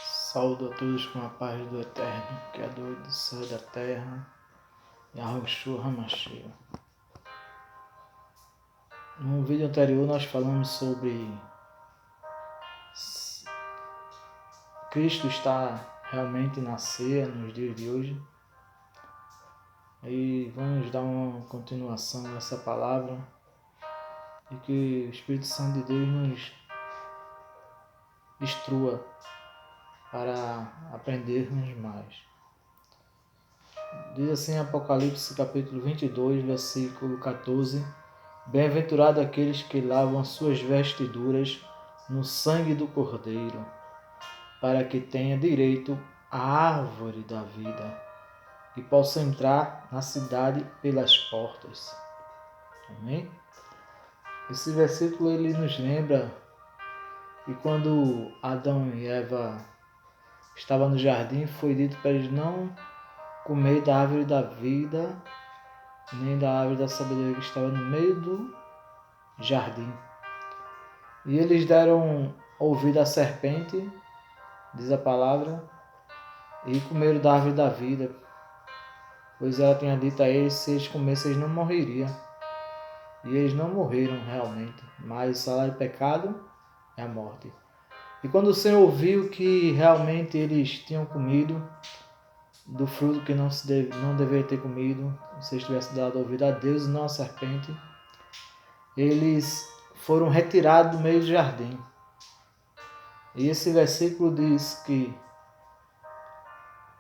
Saúdo a todos com a paz do Eterno, Criador do céu e da terra, Yahushua HaMashiach. No vídeo anterior nós falamos sobre Cristo está realmente na ceia nos dias de hoje. E vamos dar uma continuação nessa palavra e que o Espírito Santo de Deus nos instrua para aprendermos mais. Diz assim Apocalipse capítulo 22, versículo 14: Bem-aventurado aqueles que lavam suas vestiduras no sangue do Cordeiro, para que tenha direito à árvore da vida e possa entrar na cidade pelas portas. Amém? Esse versículo ele nos lembra que quando Adão e Eva estavam no jardim, foi dito para eles não comer da árvore da vida, nem da árvore da sabedoria que estava no meio do jardim. E eles deram ouvido à serpente, diz a palavra, e comeram da árvore da vida, pois ela tinha dito a eles, se eles comessem, eles não morreriam. E eles não morreram realmente, mas o salário do pecado é a morte. E quando o Senhor ouviu que realmente eles tinham comido do fruto que não deveria ter comido, se eles tivessem dado ouvido a Deus e não à serpente, eles foram retirados do meio do jardim. E esse versículo diz que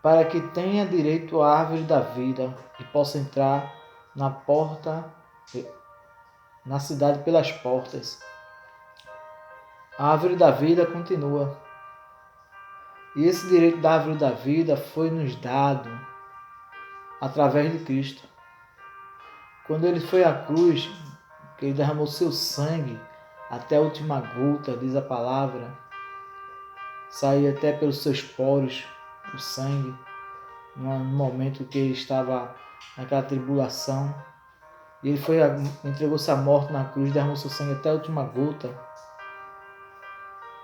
para que tenha direito à árvore da vida e possa entrar na porta, na cidade pelas portas. A árvore da vida continua. E esse direito da árvore da vida foi nos dado através de Cristo. Quando ele foi à cruz, que ele derramou seu sangue até a última gota, diz a palavra, saía até pelos seus poros o sangue, no momento que ele estava naquela tribulação. E ele entregou-se à morte na cruz, derramou seu sangue até a última gota.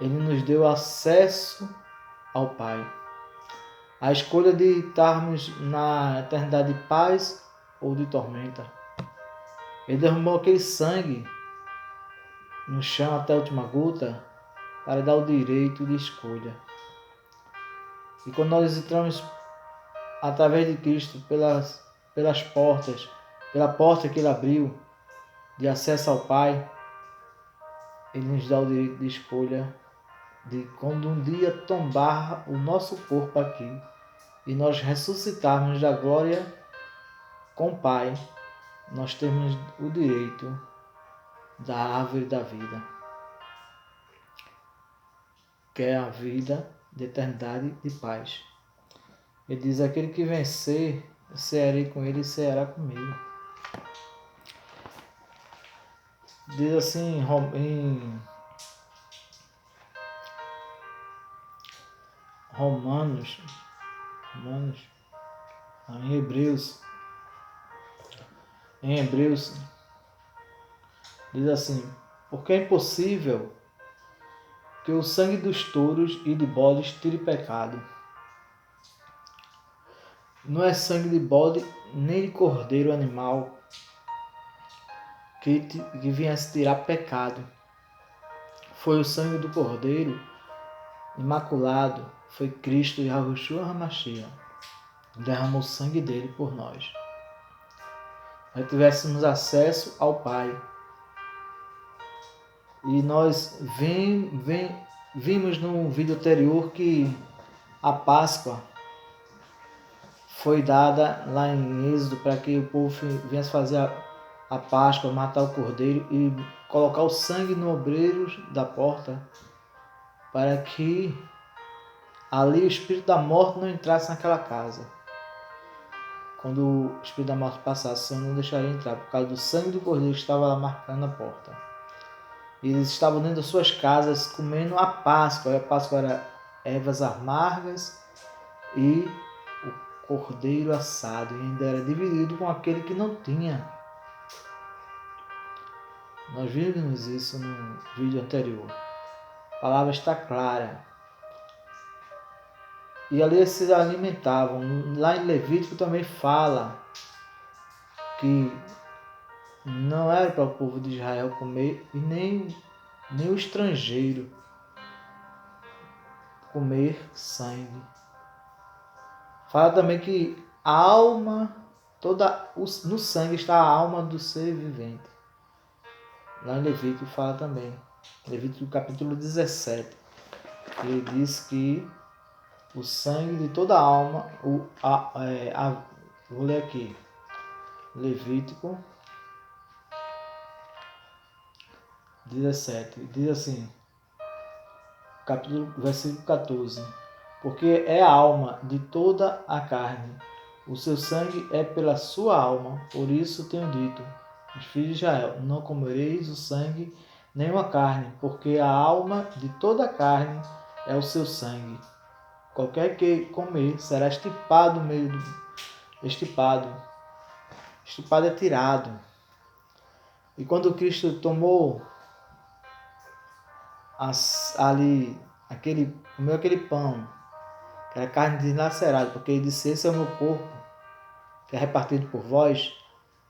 Ele nos deu acesso ao Pai. A escolha de estarmos na eternidade de paz ou de tormenta. Ele derramou aquele sangue no chão até a última gota para dar o direito de escolha. E quando nós entramos através de Cristo pelas portas, pela porta que ele abriu de acesso ao Pai, ele nos dá o direito de escolha de quando um dia tombar o nosso corpo aqui e nós ressuscitarmos da glória com o Pai, nós temos o direito da árvore da vida, que é a vida de eternidade e paz. Ele diz, aquele que vencer, eu cearei com ele e ceará comigo. Diz assim em em Hebreus, diz assim, porque é impossível que o sangue dos touros e de bodes tire pecado. Não é sangue de bode nem de cordeiro animal que viesse tirar pecado. Foi o sangue do cordeiro imaculado, foi Cristo Yahushua HaMashiach, derramou o sangue dele por nós. Nós tivéssemos acesso ao Pai. E nós vimos no vídeo anterior que a Páscoa foi dada lá em Êxodo para que o povo viesse fazer a Páscoa, matar o cordeiro e colocar o sangue no obreiro da porta para que ali o espírito da morte não entrasse naquela casa. Quando o espírito da morte passasse, o Senhor não deixaria entrar por causa do sangue do cordeiro que estava lá marcando a porta. Eles estavam dentro das suas casas comendo a Páscoa. A Páscoa era ervas amargas e o cordeiro assado. E ainda era dividido com aquele que não tinha. Nós vimos isso no vídeo anterior. A palavra está clara. E ali eles se alimentavam. Lá em Levítico também fala que não era para o povo de Israel comer e nem o estrangeiro comer sangue. Fala também que a alma, no sangue está a alma do ser vivente. Lá em Levítico fala também. Levítico capítulo 17. Ele diz que o sangue de toda a alma, vou ler aqui. Levítico 17. Diz assim, versículo 14. Porque é a alma de toda a carne. O seu sangue é pela sua alma. Por isso tenho dito, os filhos de Israel, não comereis o sangue nem a carne, porque a alma de toda a carne é o seu sangue. Qualquer que comer será estipado no meio do... Estipado é tirado. E quando Cristo tomou comeu aquele pão, que era carne dilacerada, porque ele disse, esse é o meu corpo, que é repartido por vós,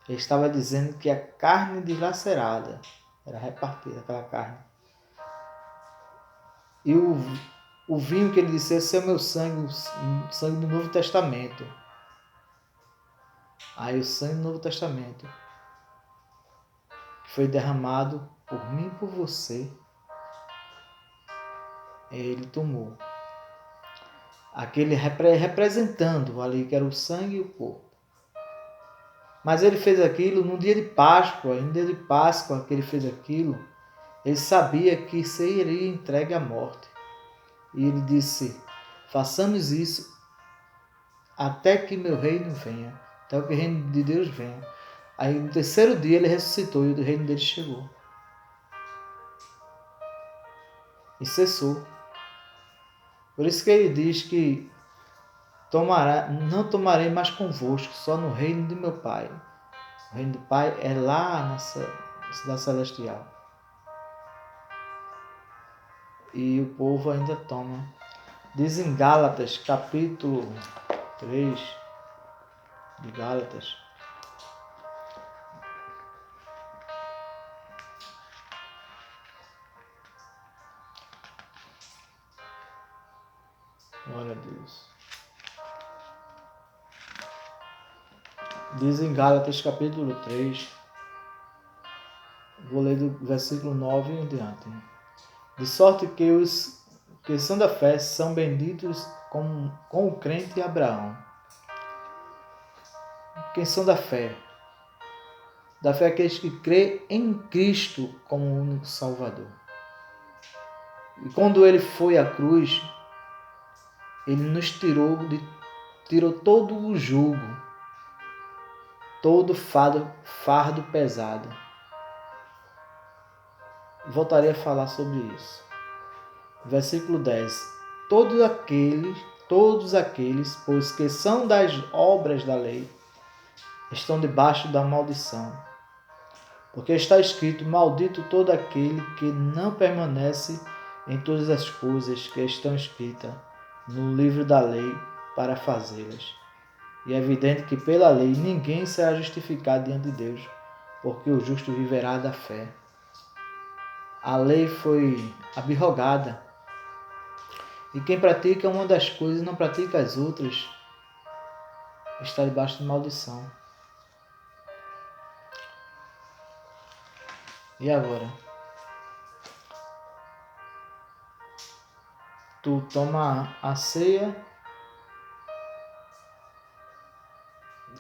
ele estava dizendo que a carne dilacerada era repartida, aquela carne. E o vinho que ele disse, esse é o meu sangue, o sangue do Novo Testamento. Aí o sangue do Novo Testamento, que foi derramado por mim e por você, ele tomou. Aquele representando ali, que era o sangue e o corpo. Mas ele fez aquilo no dia de Páscoa, no dia de Páscoa que ele fez aquilo, ele sabia que seria entregue à morte. E ele disse, façamos isso até que meu reino venha, até que o reino de Deus venha. Aí no terceiro dia ele ressuscitou e o reino dele chegou. E cessou. Por isso que ele diz que não tomarei mais convosco, só no reino de meu Pai. O reino do Pai é lá na cidade celestial. E o povo ainda toma. Diz em Gálatas, capítulo 3 de Gálatas. Glória a Deus. Diz em Gálatas, capítulo 3, vou ler do versículo 9 em diante. De sorte que os que são da fé são benditos com o crente Abraão. Quem são da fé? Da fé é aqueles que crê em Cristo como o único Salvador. E quando ele foi à cruz, ele nos tirou todo o jugo, todo fardo pesado. Voltarei a falar sobre isso. Versículo 10. Todos aqueles, pois que são das obras da lei, estão debaixo da maldição. Porque está escrito, maldito todo aquele que não permanece em todas as coisas que estão escritas no livro da lei para fazê-las. E é evidente que pela lei ninguém será justificado diante de Deus, porque o justo viverá da fé. A lei foi abrogada. E quem pratica uma das coisas e não pratica as outras, está debaixo de maldição. E agora? Tu toma a ceia,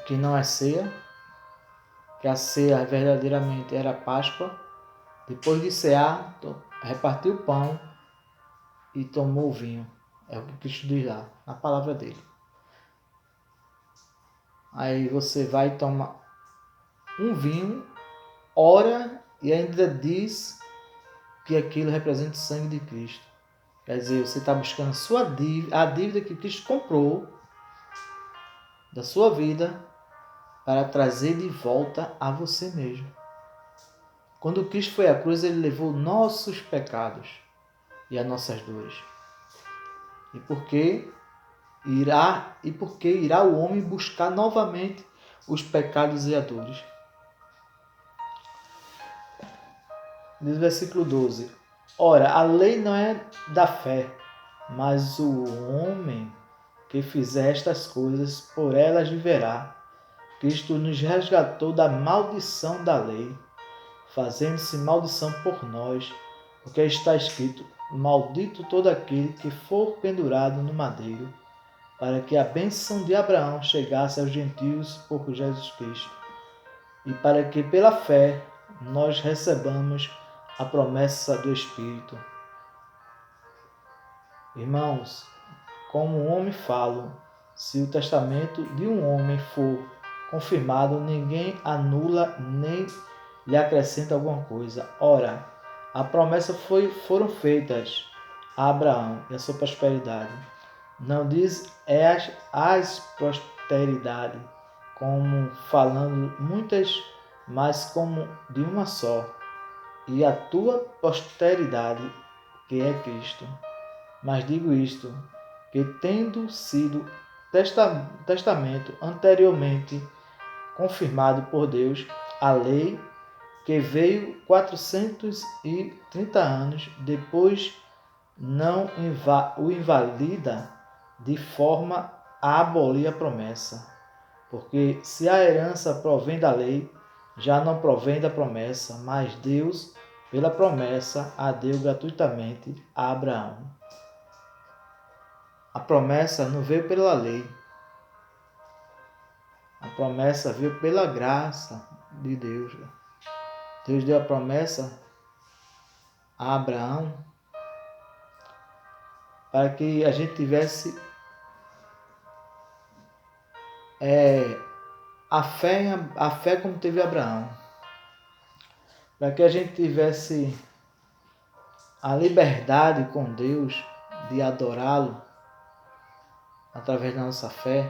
que não é ceia, que a ceia verdadeiramente era Páscoa. Depois de cear, repartiu o pão e tomou o vinho. É o que Cristo diz lá, na palavra dele. Aí você vai tomar um vinho, ora e ainda diz que aquilo representa o sangue de Cristo. Quer dizer, você está buscando a dívida que Cristo comprou da sua vida para trazer de volta a você mesmo. Quando Cristo foi à cruz, ele levou nossos pecados e as nossas dores. E por quê? porque irá o homem buscar novamente os pecados e a dores. Diz o versículo 12: Ora, a lei não é da fé, mas o homem que fizer estas coisas, por elas viverá. Cristo nos resgatou da maldição da lei, fazendo-se maldição por nós, porque está escrito: Maldito todo aquele que for pendurado no madeiro, para que a bênção de Abraão chegasse aos gentios por Jesus Cristo, e para que pela fé nós recebamos a promessa do Espírito. Irmãos, como um homem falo, se o testamento de um homem for confirmado, ninguém anula nem lhe acrescenta alguma coisa. Ora, a promessa foram feitas a Abraão e a sua prosperidade. Não diz as prosperidade, como falando muitas, mas como de uma só, e a tua posteridade, que é Cristo. Mas digo isto, que tendo sido testamento anteriormente confirmado por Deus, a lei que veio 430 anos depois não o invalida de forma a abolir a promessa. Porque se a herança provém da lei, já não provém da promessa, mas Deus, pela promessa, a deu gratuitamente a Abraão. A promessa não veio pela lei. A promessa veio pela graça de Deus. Deus deu a promessa a Abraão para que a gente tivesse a fé como teve Abraão. Para que a gente tivesse a liberdade com Deus de adorá-lo através da nossa fé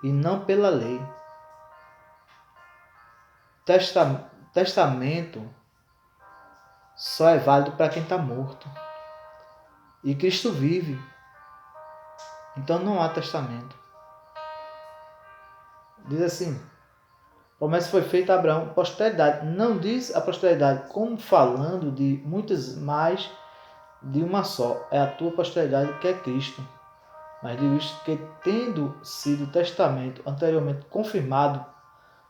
e não pela lei. Testamento só é válido para quem está morto. E Cristo vive. Então não há testamento. Diz assim: promessa foi feita a Abraão, posteridade. Não diz a posteridade como falando de muitas, mais de uma só. É a tua posteridade, que é Cristo. Mas digo isto, que tendo sido testamento anteriormente confirmado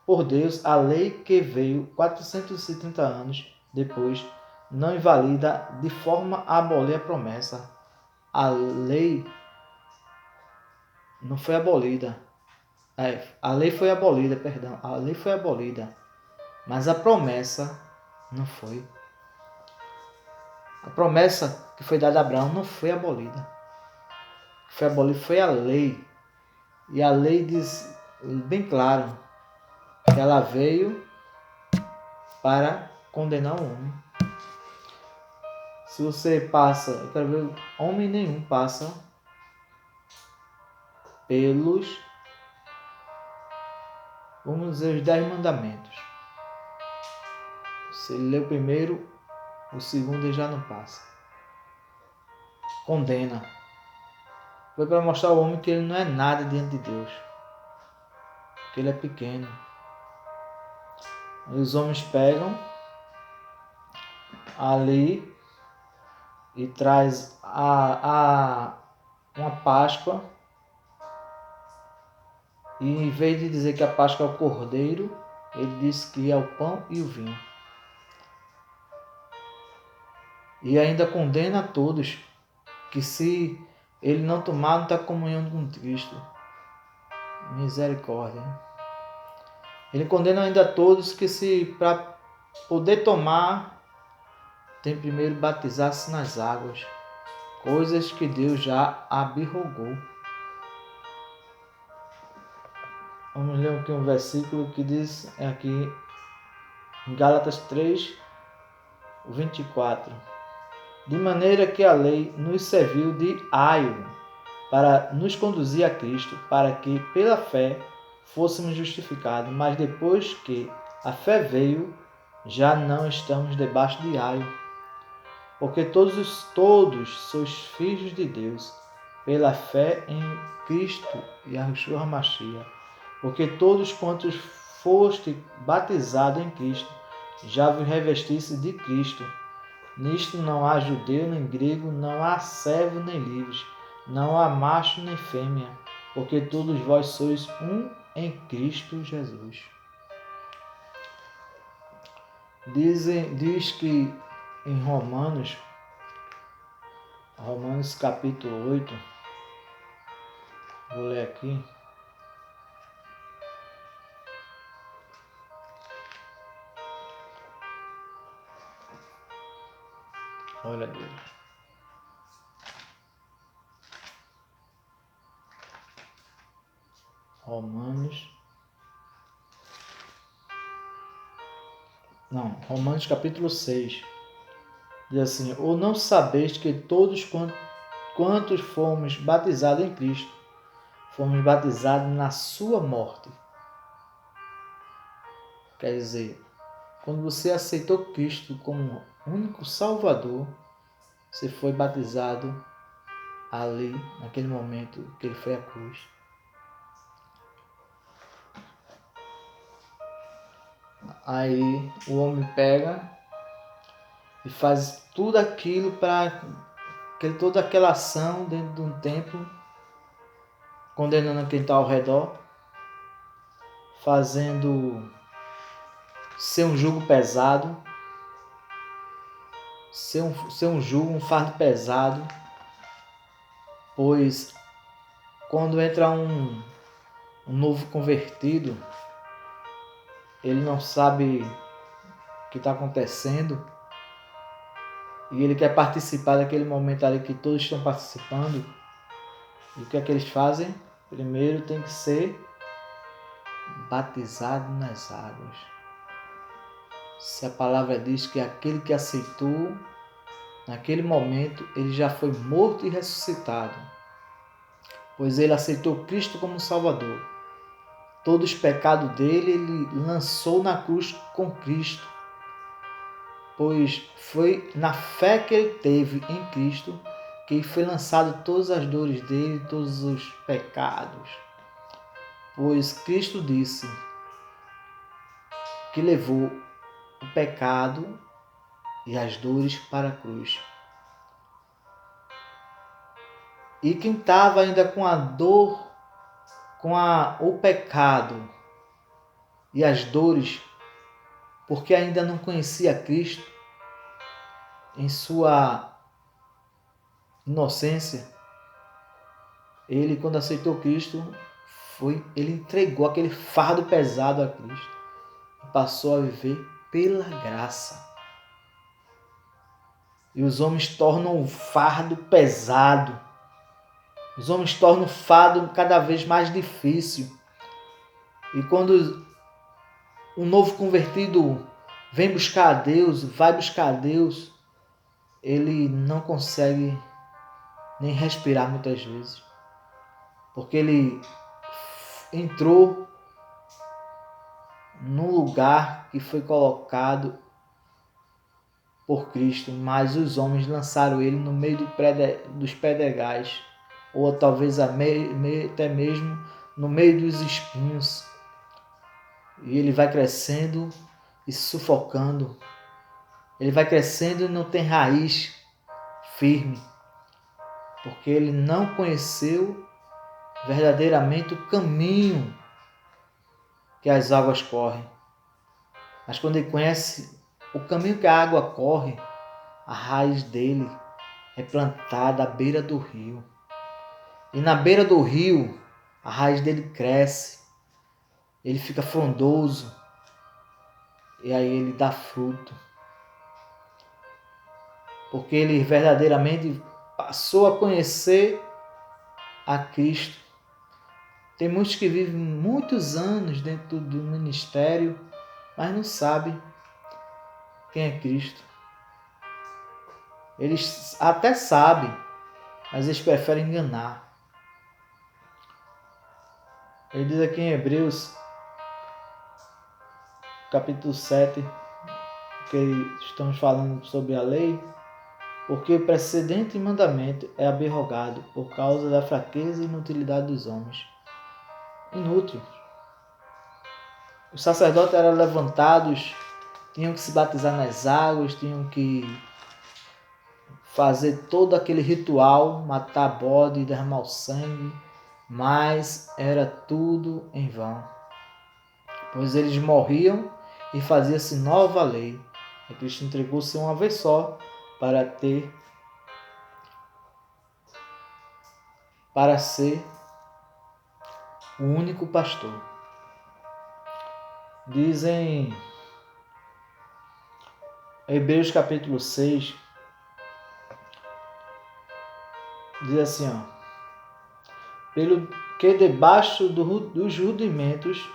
por Deus, a lei que veio 430 anos depois não invalida de forma a abolir a promessa. A lei não foi abolida. A lei foi abolida, A lei foi abolida, mas a promessa não foi. A promessa que foi dada a Abraão não foi abolida. O que foi abolido foi a lei. E a lei diz bem claro que ela veio para condenar o homem. Se você passa, eu quero ver, homem nenhum passa pelos, vamos dizer, os 10 mandamentos. Se ele lê o primeiro, o segundo ele já não passa. Condena. Foi para mostrar ao homem que ele não é nada diante de Deus. Que ele é pequeno. E os homens pegam ali e traz uma Páscoa, e em vez de dizer que a Páscoa é o cordeiro, ele diz que é o pão e o vinho. E ainda condena a todos que se ele não tomar, não está comunhando com Cristo. Misericórdia. Ele condena ainda a todos que se para poder tomar tem primeiro batizar-se nas águas, coisas que Deus já abrogou. Vamos ler aqui um versículo que diz aqui em Gálatas 3, 24. De maneira que a lei nos serviu de aio para nos conduzir a Cristo, para que pela fé fôssemos justificados, mas depois que a fé veio, já não estamos debaixo de aio. Porque todos sois filhos de Deus, pela fé em Cristo e Yahshua Mashiach. Porque todos quantos foste batizados em Cristo, já vos revestisse de Cristo. Nisto não há judeu nem grego, não há servo nem livre, não há macho nem fêmea, porque todos vós sois um em Cristo Jesus. Diz que em Romanos capítulo 8, vou ler aqui. Olha Deus. Romanos capítulo 6. Diz assim: ou não sabeis que todos quantos fomos batizados em Cristo, fomos batizados na sua morte. Quer dizer, quando você aceitou Cristo como único Salvador, você foi batizado ali, naquele momento que ele foi à cruz. Aí o homem pega e faz tudo aquilo para toda aquela ação dentro de um templo, condenando quem está ao redor, fazendo ser um jugo pesado, ser um jugo, um fardo pesado, pois quando entra um novo convertido, ele não sabe o que está acontecendo e ele quer participar daquele momento ali que todos estão participando. E o que é que eles fazem? Primeiro tem que ser batizado nas águas. Se a palavra diz que aquele que aceitou, naquele momento ele já foi morto e ressuscitado, pois ele aceitou Cristo como Salvador. Todos os pecados dele ele lançou na cruz com Cristo, pois foi na fé que ele teve em Cristo que foi lançado todas as dores dele, todos os pecados. Pois Cristo disse que levou o pecado e as dores para a cruz. E quem estava ainda com a dor, o pecado e as dores, porque ainda não conhecia Cristo em sua inocência, ele, quando aceitou Cristo, ele entregou aquele fardo pesado a Cristo e passou a viver pela graça. E os homens tornam o fardo pesado. Os homens tornam o fardo cada vez mais difícil. E quando um novo convertido vem buscar a Deus, vai buscar a Deus, ele não consegue nem respirar muitas vezes. Porque ele entrou num lugar que foi colocado por Cristo, mas os homens lançaram ele no meio dos pedregais, ou talvez até mesmo no meio dos espinhos. E ele vai crescendo e sufocando. Ele vai crescendo e não tem raiz firme, porque ele não conheceu verdadeiramente o caminho que as águas correm. Mas quando ele conhece o caminho que a água corre, a raiz dele é plantada à beira do rio. E na beira do rio, a raiz dele cresce, ele fica frondoso, e aí ele dá fruto. Porque ele verdadeiramente passou a conhecer a Cristo. Tem muitos que vivem muitos anos dentro do ministério, mas não sabem quem é Cristo. Eles até sabem, mas eles preferem enganar. Ele diz aqui em Hebreus, capítulo 7, que estamos falando sobre a lei. porque o precedente mandamento é abrogado por causa da fraqueza e inutilidade dos homens. Inútil. Os sacerdotes eram levantados, tinham que se batizar nas águas, tinham que fazer todo aquele ritual, matar bode e derramar o sangue, mas era tudo em vão, pois eles morriam e fazia-se nova lei. E Cristo entregou-se uma vez só para ser o único pastor. Dizem Hebreus capítulo 6, diz assim, pelo que debaixo dos rudimentos,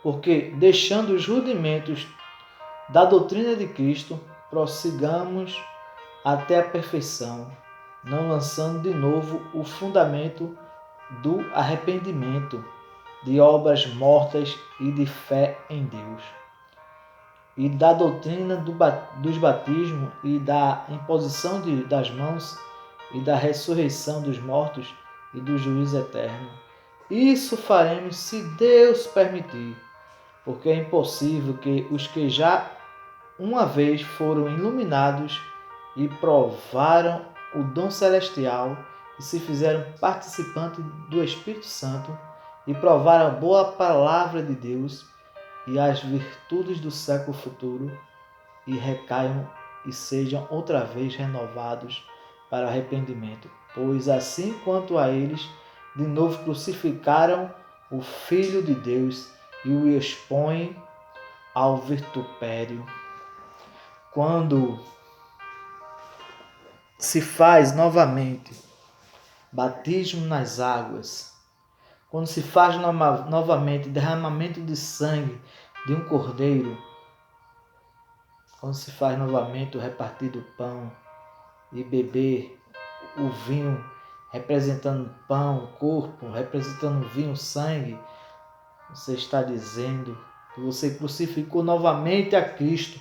porque deixando os rudimentos da doutrina de Cristo, prossigamos até a perfeição, não lançando de novo o fundamento do arrependimento, de obras mortas e de fé em Deus, e da doutrina dos batismos e da imposição das mãos e da ressurreição dos mortos e do juízo eterno. Isso faremos se Deus permitir, porque é impossível que os que já uma vez foram iluminados e provaram o dom celestial e se fizeram participantes do Espírito Santo e provaram a boa palavra de Deus e as virtudes do século futuro e recaiam e sejam outra vez renovados para arrependimento. Pois assim quanto a eles, de novo crucificaram o Filho de Deus e o expõem ao vitupério. Quando se faz novamente batismo nas águas, quando se faz novamente derramamento de sangue de um cordeiro, quando se faz novamente o repartir do pão e beber o vinho representando pão, corpo, representando vinho, sangue, você está dizendo que você crucificou novamente a Cristo.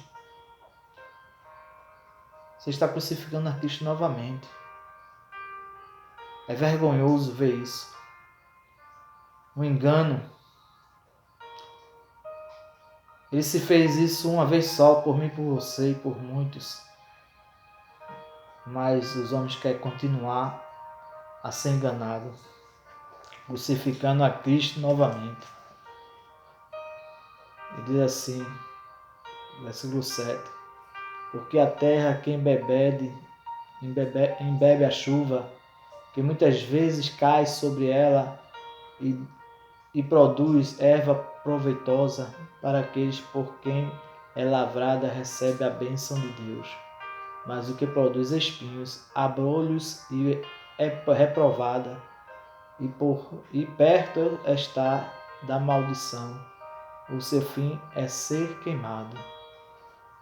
Você está crucificando a Cristo novamente. É vergonhoso ver isso. Um engano. Ele se fez isso uma vez só, por mim, por você e por muitos. Mas os homens querem continuar a ser enganados, crucificando a Cristo novamente. E diz assim, versículo 7, porque a terra que embebe a chuva, que muitas vezes cai sobre ela e produz erva proveitosa para aqueles por quem é lavrada, recebe a bênção de Deus. Mas o que produz espinhos, abrolhos e é reprovada, e perto está da maldição. O seu fim é ser queimado.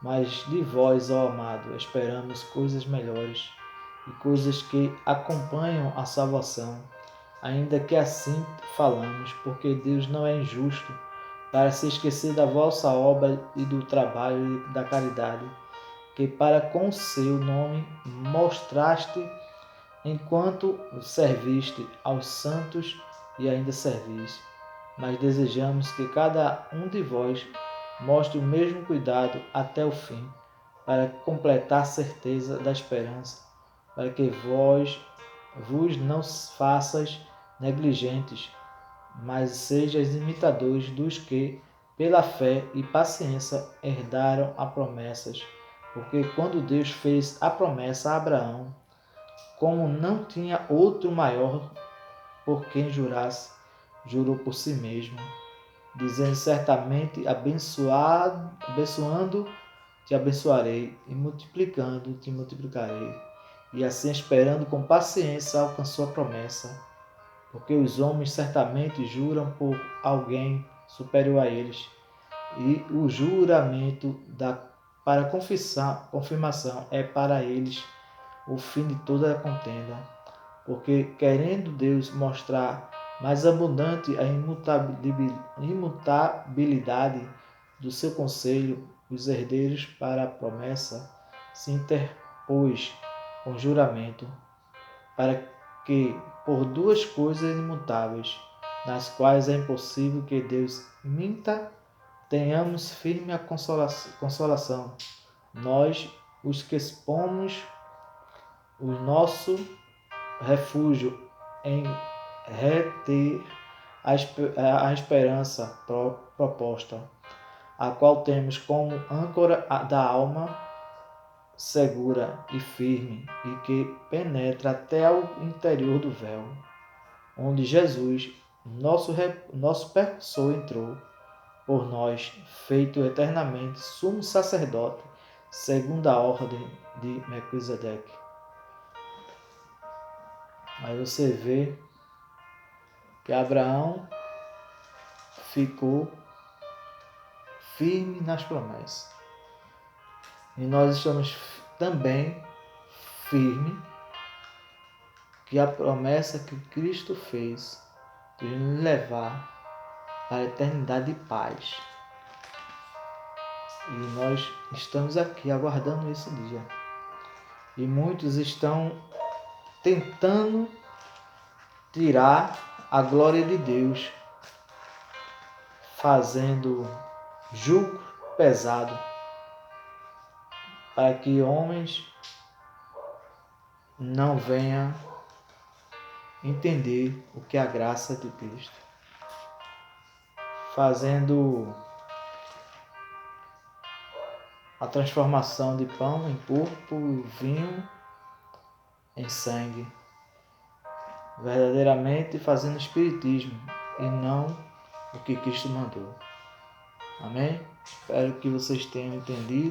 Mas de vós, ó amado, esperamos coisas melhores e coisas que acompanham a salvação, ainda que assim falamos, porque Deus não é injusto para se esquecer da vossa obra e do trabalho e da caridade, que para com o seu nome mostraste enquanto serviste aos santos e ainda servis. Mas desejamos que cada um de vós mostre o mesmo cuidado até o fim, para completar a certeza da esperança, para que vos não façais negligentes, mas sejais imitadores dos que, pela fé e paciência, herdaram as promessas. Porque quando Deus fez a promessa a Abraão, como não tinha outro maior por quem jurasse, jurou por si mesmo, dizendo certamente abençoando te abençoarei, e multiplicando te multiplicarei. E assim, esperando com paciência, alcançou a promessa. Porque os homens certamente juram por alguém superior a eles, e o juramento para confirmação é para eles o fim de toda a contenda. Porque, querendo Deus mostrar mais abundante a imutabilidade do seu conselho, os herdeiros para a promessa se pois, com juramento, para que, por duas coisas imutáveis, nas quais é impossível que Deus minta, tenhamos firme a consolação, nós, os que expomos o nosso refúgio em reter a esperança proposta, a qual temos como âncora da alma segura e firme, e que penetra até ao interior do véu, onde Jesus, nosso percussor, entrou por nós, feito eternamente sumo sacerdote, segundo a ordem de Melquisedeque. Aí você vê que Abraão ficou firme nas promessas. E nós estamos também firmes que a promessa que Cristo fez de nos levar à eternidade de paz. E nós estamos aqui aguardando esse dia. E muitos estão tentando tirar a glória de Deus, fazendo jugo pesado para que homens não venham entender o que é a graça de Cristo, fazendo a transformação de pão em corpo, vinho em sangue, verdadeiramente fazendo espiritismo e não o que Cristo mandou. Amém? Espero que vocês tenham entendido.